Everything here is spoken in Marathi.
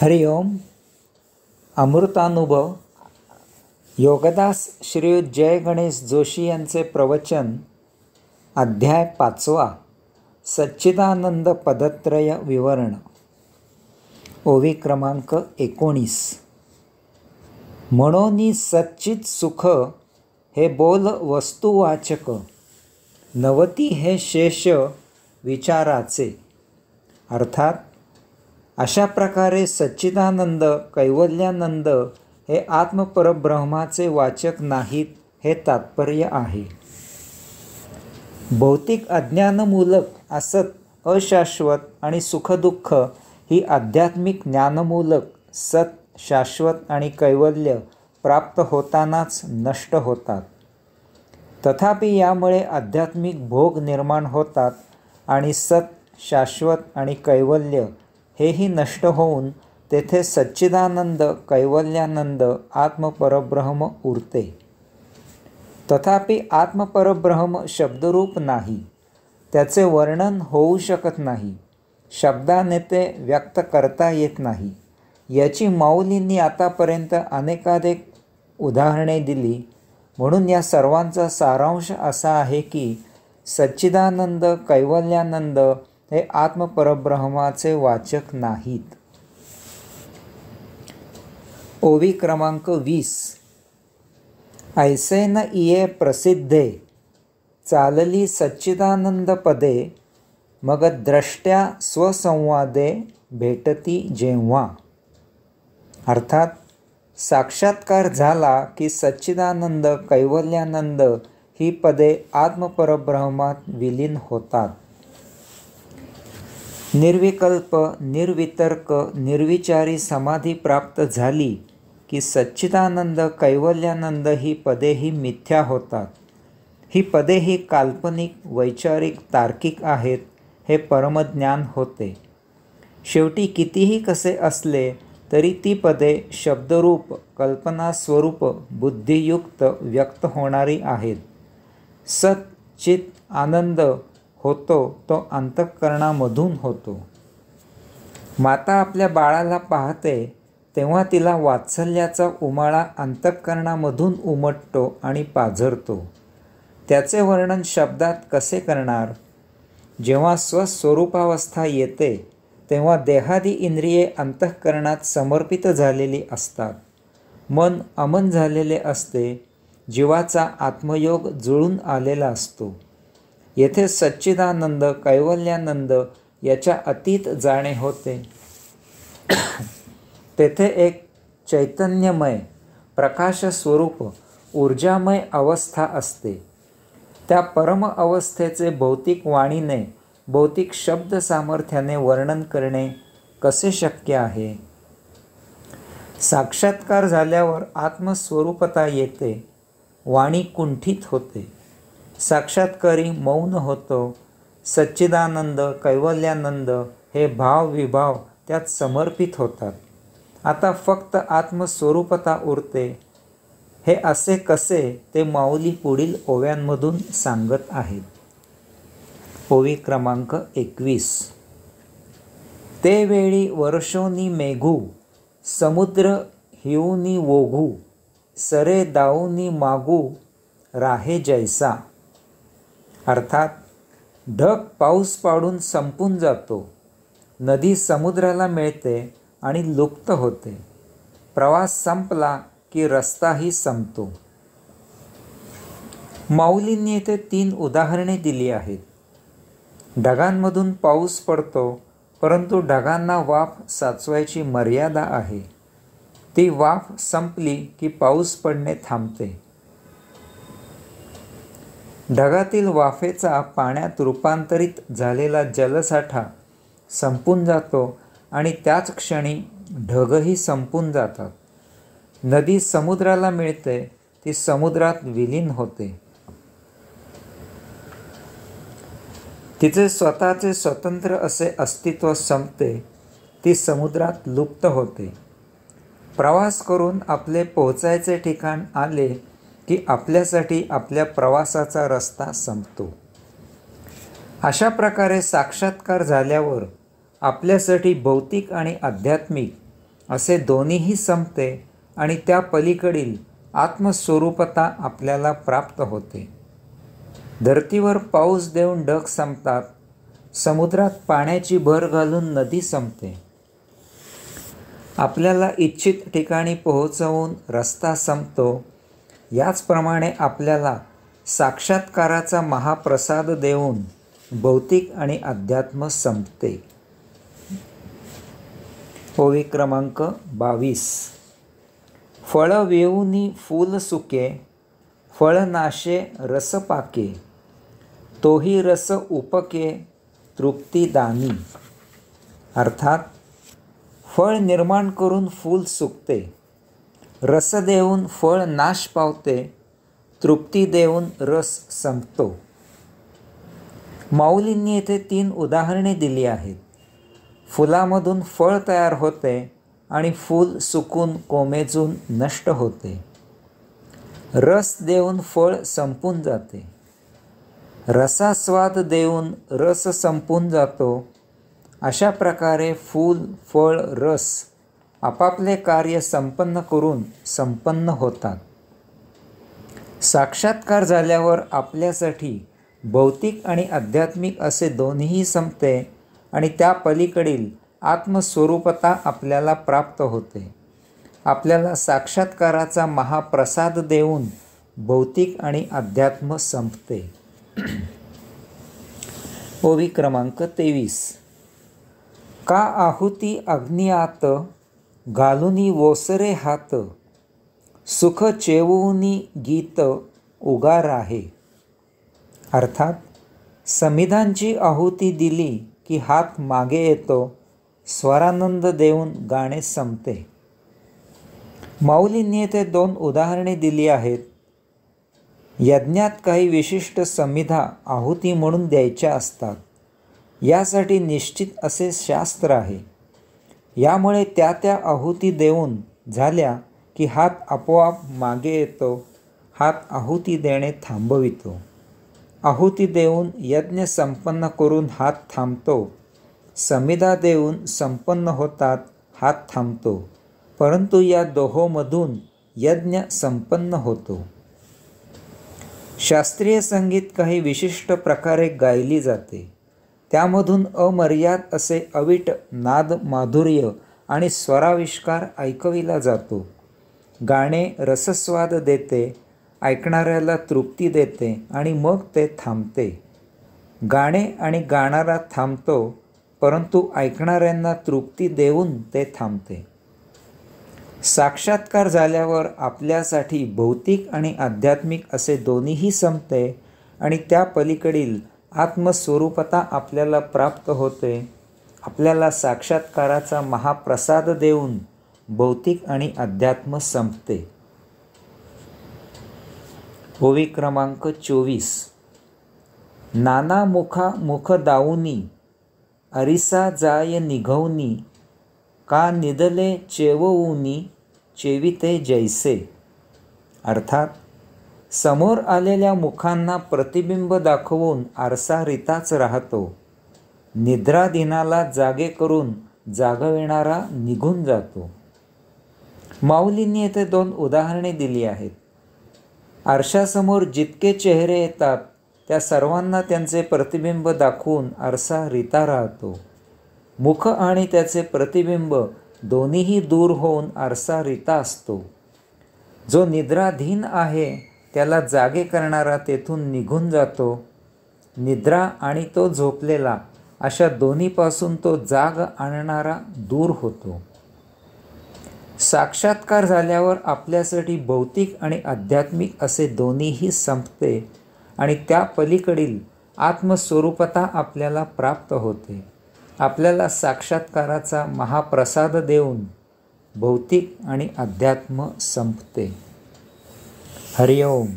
हरि ओम. अमृतानुभव. योगदास श्रीयुत जय गणेश जोशी यांचे प्रवचन. अध्याय 5. सच्चिदानंद पदत्रय विवरण. ओवी क्रमांक 19. म्हणोनी सच्चित सुख हे बोल वस्तुवाचक, नवती हे शेष विचाराचे. अर्थात अशा प्रकारे सच्चिदानंद कैवल्यानंद हे आत्मपरब्रह्माचे वाचक नाहीत हे तात्पर्य आहे. भौतिक अज्ञानमूलक असत अशाश्वत आणि सुखदुःख ही आध्यात्मिक ज्ञानमूलक सत शाश्वत आणि कैवल्य प्राप्त होतानाच नष्ट होतात. तथापि यामुळे आध्यात्मिक भोग निर्माण होतात आणि सत शाश्वत आणि कैवल्य हेही नष्ट होऊन तेथे सच्चिदानंद कैवल्यानंद आत्मपरब्रह्म उरते. तथापि आत्मपरब्रह्म शब्दरूप नाही, त्याचे वर्णन होऊ शकत नाही, शब्दाने ते व्यक्त करता येत नाही. याची माऊलींनी आतापर्यंत अनेकानेक उदाहरणे दिली. म्हणून या सर्वांचा सारांश असा आहे की सच्चिदानंद कैवल्यानंद हे आत्मपरब्रह्माचे वाचक नाहीत. ओवी क्रमांक 20. ऐसे न इये प्रसिद्धे चालली सच्चिदानंद पदे, मग द्रष्ट्या स्वसंवादे भेटती जेव्हा. अर्थात साक्षात्कार झाला की सच्चिदानंद कैवल्यानंद ही पदे आत्मपरब्रह्मात विलीन होतात. निर्विकल्प निर्वितर्क निर्विचारी समाधी प्राप्त झाली की सच्चिदानंद कैवल्यानंद ही पदेही मिथ्या होतात. ही पदेही काल्पनिक वैचारिक तार्किक आहेत हे परमज्ञान होते. शेवटी कितीही कसे असले तरी ती पदे शब्दरूप कल्पनास्वरूप बुद्धियुक्त व्यक्त होणारी आहेत. सत चित आनंद होतो तो अंतःकरणामधून होतो. माता आपल्या बाळाला पाहते तेव्हा तिला वात्सल्याचा उमाळा अंतःकरणामधून उमटतो आणि पाझरतो. त्याचे वर्णन शब्दात कसे करणार? जेव्हा स्वस्वरूपावस्था येते तेव्हा देहादी इंद्रिये अंतःकरणात समर्पित झालेली असतात. मन अमन झालेले असते. जीवाचा आत्मयोग जुळून आलेला असतो. येथे सच्चिदानंद कैवल्यानंद याच्या अतीत जाणे होते. तेथे एक चैतन्यमय प्रकाशस्वरूप ऊर्जामय अवस्था असते. त्या परम अवस्थेचे भौतिक वाणीने भौतिक शब्द सामर्थ्याने वर्णन करणे कसे शक्य आहे? साक्षात्कार झाल्यावर आत्मस्वरूपता येते. वाणी कुंठित होते. साक्षात्कारी मौन होतो. सच्चिदानंद कैवल्यानंद हे भावविभाव त्यात समर्पित होतात. आता फक्त आत्मस्वरूपता उरते. हे असे कसे ते माऊली पुढील ओव्यांमधून सांगत आहेत. ओवी क्रमांक 21. ते वेळी वर्षोनी मेघू, समुद्र हिऊनी वोघू, सरे दाऊनी मागू राहे जैसा. अर्थात ढग पाऊस पाडून संपून जातो. नदी समुद्राला मिळते आणि लुप्त होते. प्रवास संपला की रस्ताही संपतो. माऊलींनी येथे 3 उदाहरणे दिली आहेत. ढगांमधून पाऊस पडतो, परंतु ढगांना वाफ साचवायची मर्यादा आहे. ती वाफ संपली की पाऊस पडणे थांबते. ढगातील वाफेचा पाण्यात रूपांतरित झालेला जलसाठा संपून जातो आणि त्याच क्षणी ढगही संपून जातात. नदी समुद्राला मिळते, ती समुद्रात विलीन होते. तिचे स्वतःचे स्वतंत्र असे अस्तित्व संपते. ती समुद्रात लुप्त होते. प्रवास करून आपले पोहोचायचे ठिकाण आले की आपल्यासाठी आपल्या प्रवासाचा रस्ता संपतो. अशा प्रकारे साक्षात्कार झाल्यावर आपल्यासाठी भौतिक आणि आध्यात्मिक असे दोन्हीही संपते आणि त्या पलीकडील आत्मस्वरूपता आपल्याला प्राप्त होते. धर्तीवर पाऊस देऊन ढग संपतात, समुद्रात पाण्याची भर घालून नदी संपते. आपल्याला इच्छित ठिकाणी पोहोचवून रस्ता संपतो. याचप्रमाणे आपल्याला साक्षात्काराचा महाप्रसाद देऊन भौतिक आणि अध्यात्म संपते. ओवी क्रमांक 22. फळ वेऊनी फूल सुके, फळ नाशे रस पाके, तोही रस उपके तृप्तिदानी. अर्थात फळ निर्माण करून फूल सुकते, रस देऊन फळ नाश पावते, तृप्ती देऊन रस संपतो. माऊलींनी येथे 3 उदाहरणे दिली आहेत. फुलामधून फळ तयार होते आणि फूल सुकून कोमेजून नष्ट होते. रस देऊन फळ संपून जाते. रसास्वाद देऊन रस संपून जातो. अशा प्रकारे फूल, फळ, रस आपापले कार्य संपन्न करून संपन्न होतात. साक्षात्कार झाल्यावर आपल्यासाठी भौतिक आणि आध्यात्मिक असे दोन्हीही संपते आणि त्या पलीकडील आत्मस्वरूपता आपल्याला प्राप्त होते. आपल्याला साक्षात्काराचा महाप्रसाद देऊन भौतिक आणि अध्यात्म संपते. ओवी क्रमांक 23. का आहुती अग्नियात, घालुनी वोसरे हात, सुख चेवुनी गीत उगार आहे. अर्थात समिधांची आहुती दिली की हात मागे येतो, स्वरानंद देऊन गाणे संपते. माऊलींनी येथे 2 उदाहरणे दिली आहेत. यज्ञात काही विशिष्ट समिधा आहुती म्हणून द्यायच्या असतात. यासाठी निश्चित असे शास्त्र आहे. यामुळे त्या आहुती देऊन झाल्या की हात आपोआप मागे येतो. हात आहुती देणे थांबवितो. आहुती देऊन यज्ञ संपन्न करून हात थांबतो. समिधा देऊन संपन्न होतात, हात थांबतो. परंतु या दोहोंमधून यज्ञ संपन्न होतो. शास्त्रीय संगीत काही विशिष्ट प्रकारे गायली जाते. त्यामधून अमर्याद असे अवीट नाद माधुर्य आणि स्वराविष्कार ऐकविला जातो. गाणे रसस्वाद देते, ऐकणाऱ्याला तृप्ती देते आणि मग ते थांबते. गाणे आणि गाणारा थांबतो, परंतु ऐकणाऱ्यांना तृप्ती देऊन ते थांबते. साक्षात्कार झाल्यावर आपल्यासाठी भौतिक आणि आध्यात्मिक असे दोन्हीही संपते आणि त्या पलीकडील आत्मस्वरूपता आपल्याला प्राप्त होते. आपल्याला साक्षात्काराचा महाप्रसाद देऊन भौतिक आणि अध्यात्म संपते. ओवी क्रमांक 24. नाना मुखा मुख दाऊनी, अरिसा जाय निघवनी, का निदले चेवऊनी, चेविते जैसे. अर्थात समोर आलेल्या मुखांना प्रतिबिंब दाखवून आरसा रिताच राहतो. निद्रादिनाला जागे करून जागविणारा निघून जातो. माऊलींनी येथे 2 उदाहरणे दिली आहेत. आरशासमोर जितके चेहरे येतात त्या सर्वांना त्यांचे प्रतिबिंब दाखवून आरसा रिता राहतो. मुख आणि त्याचे प्रतिबिंब दोन्हीही दूर होऊन आरसा रिता असतो. जो निद्राधीन आहे त्याला जागे करणारा तेथून निघून जातो. निद्रा आणि तो झोपलेला अशा दोन्हीपासून तो जाग आणणारा दूर होतो. साक्षात्कार झाल्यावर आपल्यासाठी भौतिक आणि आध्यात्मिक असे दोन्हीही संपते आणि त्या पलीकडील आत्मस्वरूपता आपल्याला प्राप्त होते. आपल्याला साक्षात्काराचा महाप्रसाद देऊन भौतिक आणि अध्यात्म संपते. हरिओम.